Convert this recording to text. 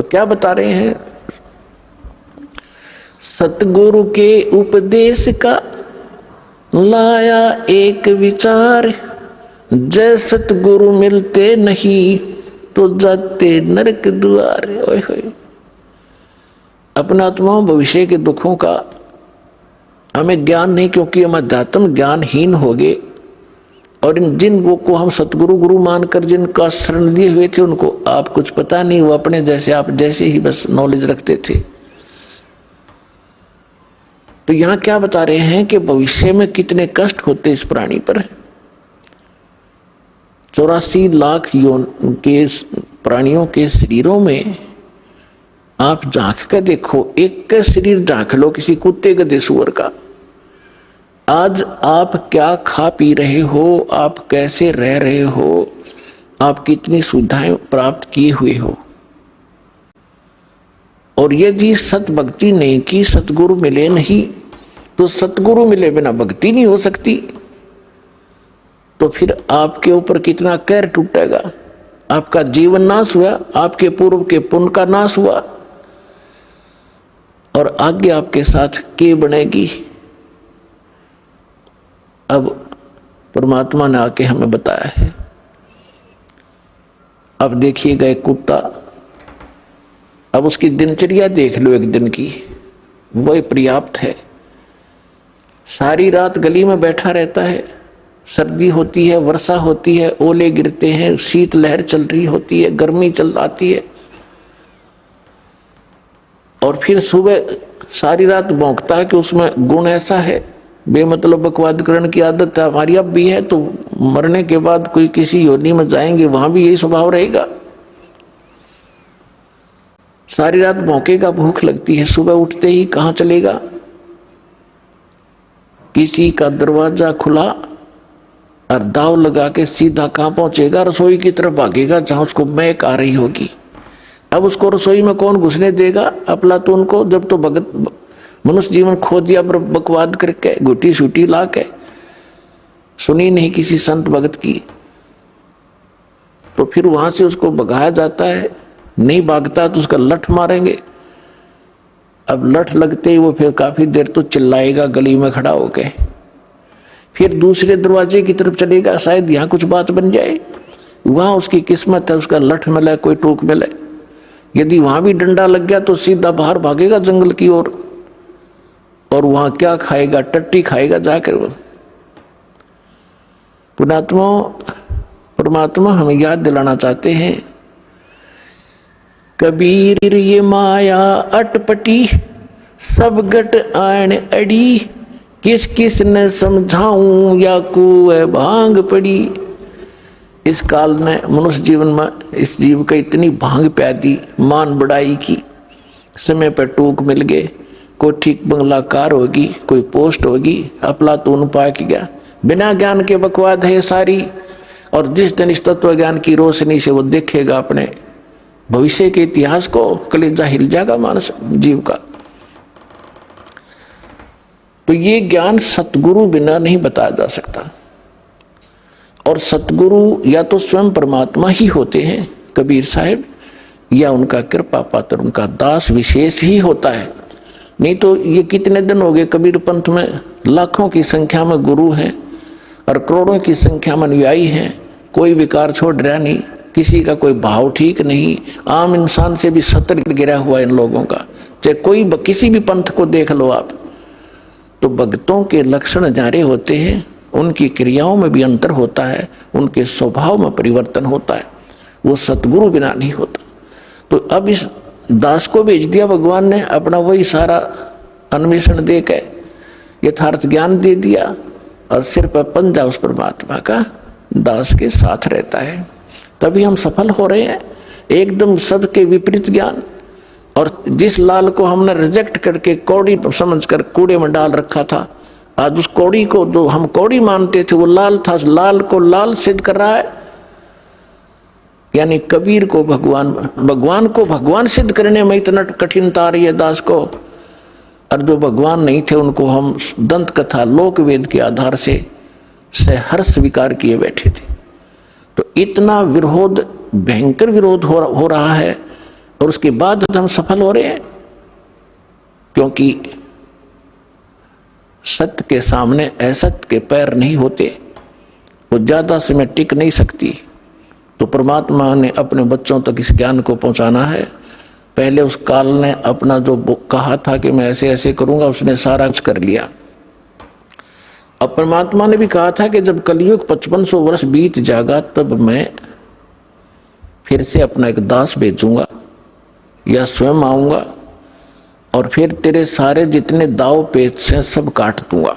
क्या बता रहे हैं? सतगुरु के उपदेश का लाया एक विचार, जय सतगुरु मिलते नहीं तो जाते नरक द्वार। ओए होए, अपना आत्मा भविष्य के दुखों का हमें ज्ञान नहीं, क्योंकि हम अध्यात्म ज्ञानहीन हो गए। और जिन वो को हम सतगुरु गुरु मानकर जिनका शरण लिए हुए थे, उनको आप कुछ पता नहीं, वो अपने जैसे आप जैसे ही बस नॉलेज रखते थे। तो यहां क्या बता रहे हैं कि भविष्य में कितने कष्ट होते इस प्राणी पर। 84 लाख के प्राणियों के शरीरों में आप झांक कर देखो, एक का शरीर झांक लो किसी कुत्ते गधे सुअर का। आज आप क्या खा पी रहे हो, आप कैसे रह रहे हो, आप कितनी सुविधाएं प्राप्त किए हुए हो। और यदि सत भक्ति नहीं की, सतगुरु मिले नहीं, तो सतगुरु मिले बिना भक्ति नहीं हो सकती। तो फिर आपके ऊपर कितना कहर टूटेगा, आपका जीवन नाश हुआ, आपके पूर्व के पुण्य का नाश हुआ, और आगे आपके साथ के बनेगी। अब परमात्मा ने आके हमें बताया है। अब देखिएगा एक कुत्ता, अब उसकी दिनचर्या देख लो एक दिन की, वही पर्याप्त है। सारी रात गली में बैठा रहता है, सर्दी होती है, वर्षा होती है, ओले गिरते हैं, शीत लहर चल रही होती है, गर्मी चल आती है, और फिर सुबह सारी रात भौंकता है कि उसमें गुण ऐसा है, बेमतलब बकवाद करण की आदत है, हमारी अब भी है। तो मरने के बाद कोई किसी योनि में जाएंगे, वहां भी यही स्वभाव रहेगा। सारी रात भौंकेगा, भूख लगती है, सुबह उठते ही कहां चलेगा? किसी का दरवाजा खुला और दाव लगा के सीधा कहां पहुंचेगा? रसोई की तरफ भागेगा, जहां उसको महक आ रही होगी। अब उसको रसोई में कौन घुसने देगा? अफलातून को। जब तो भगत मनुष्य जीवन खो दिया बकवाद करके, गुटी सूटी ला के, सुनी नहीं किसी संत भगत की, तो फिर वहां से उसको भगाया जाता है। नहीं भागता तो उसका लठ मारेंगे। अब लठ लगते ही वो फिर काफी देर तो चिल्लाएगा गली में खड़ा होके, फिर दूसरे दरवाजे की तरफ चलेगा, शायद यहाँ कुछ बात बन जाए। वहां उसकी किस्मत है, उसका लठ मिले, कोई टोक मिले। यदि वहां भी डंडा लग गया तो सीधा बाहर भागेगा जंगल की ओर, और वहां क्या खाएगा? टट्टी खाएगा जाकर। पुणात्मा परमात्मा हमें याद दिलाना चाहते हैं, कबीर ये माया अटपटी, सब गट आन अड़ी, किस किस ने समझाऊं या को भांग पड़ी। इस काल में मनुष्य जीवन में इस जीव का इतनी भांग प्यादी, मान बढ़ाई की, समय पर टूक मिल गए, कोई ठीक बंगला कार होगी, कोई पोस्ट होगी, अफलातून पाक गया, बिना ज्ञान के बकवाद है सारी। और जिस दिन इस तत्व ज्ञान की रोशनी से वो देखेगा अपने भविष्य के इतिहास को, कलेजा हिल जाएगा मानस जीव का। तो ये ज्ञान सतगुरु बिना नहीं बताया जा सकता, और सतगुरु या तो स्वयं परमात्मा ही होते हैं कबीर साहब, या उनका कृपा पात्र, उनका दास विशेष ही होता है। नहीं तो ये कितने दिन हो गए कबीर पंथ में लाखों की संख्या में गुरु हैं और करोड़ों की संख्या में अनुयायी हैं, कोई विकार छोड़ रहा नहीं, किसी का कोई भाव ठीक नहीं, आम इंसान से भी सतर गिरा हुआ इन लोगों का। चाहे कोई किसी भी पंथ को देख लो आप, तो भक्तों के लक्षण जारे होते हैं, उनकी क्रियाओं में भी अंतर होता है, उनके स्वभाव में परिवर्तन होता है, वो सतगुरु बिना नहीं होता। तो अब इस दास को भेज दिया भगवान ने, अपना वही सारा अन्वेषण दे के यथार्थ ज्ञान दे दिया, और सिर पर पंजा उस परमात्मा का दास के साथ रहता है। तभी हम सफल हो रहे हैं। एकदम सबके विपरीत ज्ञान, और जिस लाल को हमने रिजेक्ट करके कौड़ी समझकर कूड़े में डाल रखा था, आज उस कौड़ी को जो हम कौड़ी मानते थे वो लाल था, लाल को लाल सिद्ध कर रहा है। यानी कबीर को भगवान, भगवान को भगवान सिद्ध करने में इतना कठिनता आ रही है दास को, और जो भगवान नहीं थे उनको हम दंत कथा लोक वेद के आधार से सहर्ष स्वीकार किए बैठे थे। तो इतना विरोध, भयंकर विरोध हो रहा है और उसके बाद हम सफल हो रहे हैं, क्योंकि सत्य के सामने असत्य के पैर नहीं होते, वो ज्यादा समय टिक नहीं सकती। तो परमात्मा ने अपने बच्चों तक इस ज्ञान को पहुंचाना है। पहले उस काल ने अपना जो कहा था कि मैं ऐसे ऐसे करूंगा, उसने सारा कुछ कर लिया। अब परमात्मा ने भी कहा था कि जब कलयुग 5500 वर्ष बीत जाएगा तब मैं फिर से अपना एक दास भेजूंगा या स्वयं आऊंगा और फिर तेरे सारे जितने दाव पेच से सब काट दूंगा।